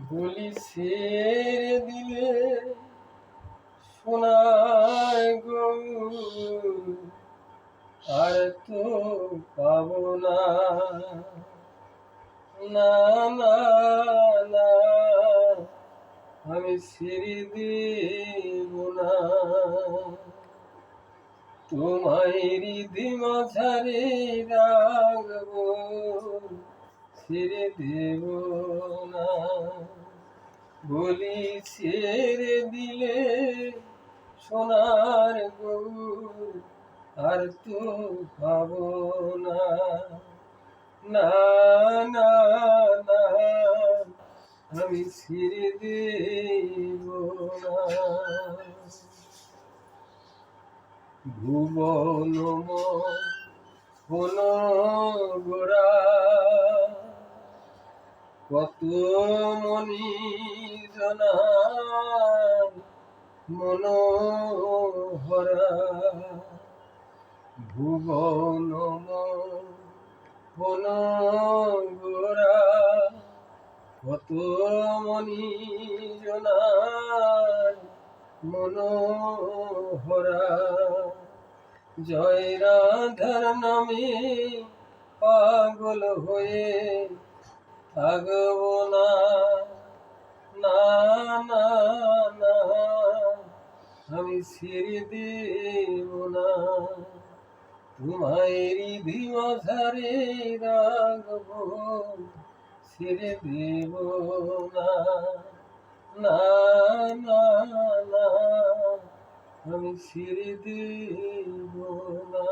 বলি ছেড়ে দিলে সোনার গৌর আর তো পাবো না, না না না আমি ছেড়ে দেব না। তোমায় হৃদি মাঝারে রাখবো, ছেড়ে দেব না। বলি ছেড়ে দিলে সোনার গৌর আর তো পাবো না, না না না আমি ছেড়ে দেব না। ভুবন মন গোরা কত মনি জনার মনোহরা, ভুবন মন গোরা কত মনি জনার মনোহরা। জয় রাধার নামে পাগল হয়ে থাকব না, না না না আমি ছেড়ে দেব না। তোমায় হৃদি মাঝারে রাখবো, ছেড়ে দেব না, না না না আমি ছেড়ে দেব না।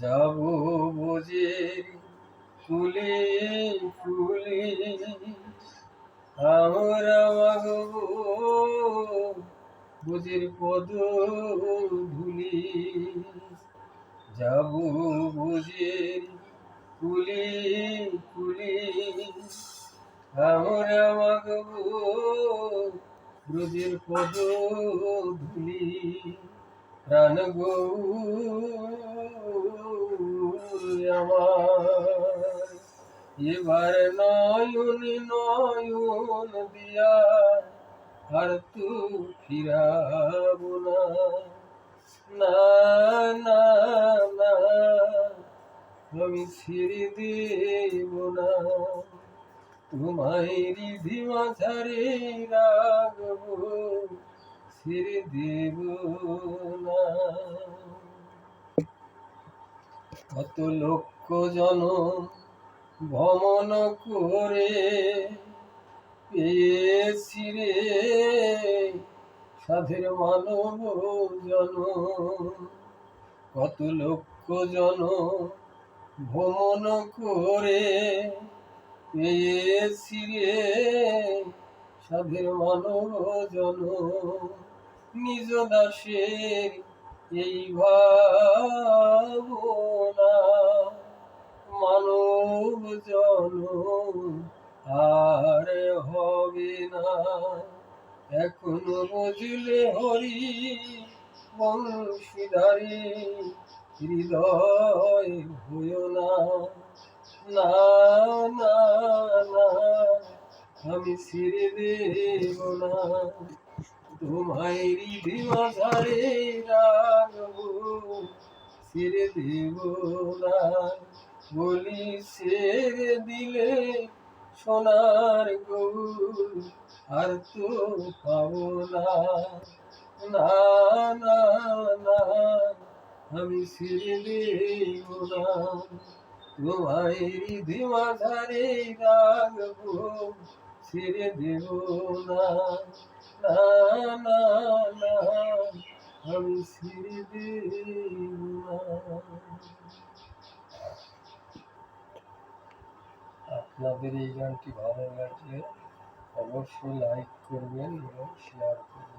যাব বোঝে ফুলে ফুলে আমরা মাগবো বোঝের পদ ধুলি। যাব বোঝের ফুলে ফুলে আমরা মাগবো ব্রজের পদ ধুলি। প্রাণ গৌর আমার এবার নয়ন নয়ন দিয়া আর তো ফিরাবো না, না না না আমি ছেড়ে দেব না। তোমায় হৃদি মাঝারে রাখবো, ছেড়ে দেব না। কত লক্ষ জনম ভ্রমণ করে পেয়েছি রে সাধের মানব জনম। কত লক্ষ জনম ভ্রমণ করে পেয়েছি রে সাধের মানব জনম। নিজ দাসের এই ভাবনা মানব জনম আর হবে না। এখনো বুঝলে হরি বংশীধারী হৃদয় হইও না, না না না আমি ছেড়ে দেব না। তোমায় হৃদি মাঝারে রাখবো, ছেড়ে দেব না। বলি ছেড়ে দিলে সোনার গৌর আর তো পাবো না, না না না আমি ছেড়ে দেব না। তোমায় হৃদি মাঝারে রাখবো, ছেড়ে দেব না, না না না আমি ছেড়ে দেব না। আপনাদের এই গানটি ভালো লাগলে অবশ্যই লাইক করবেন এবং শেয়ার করবেন।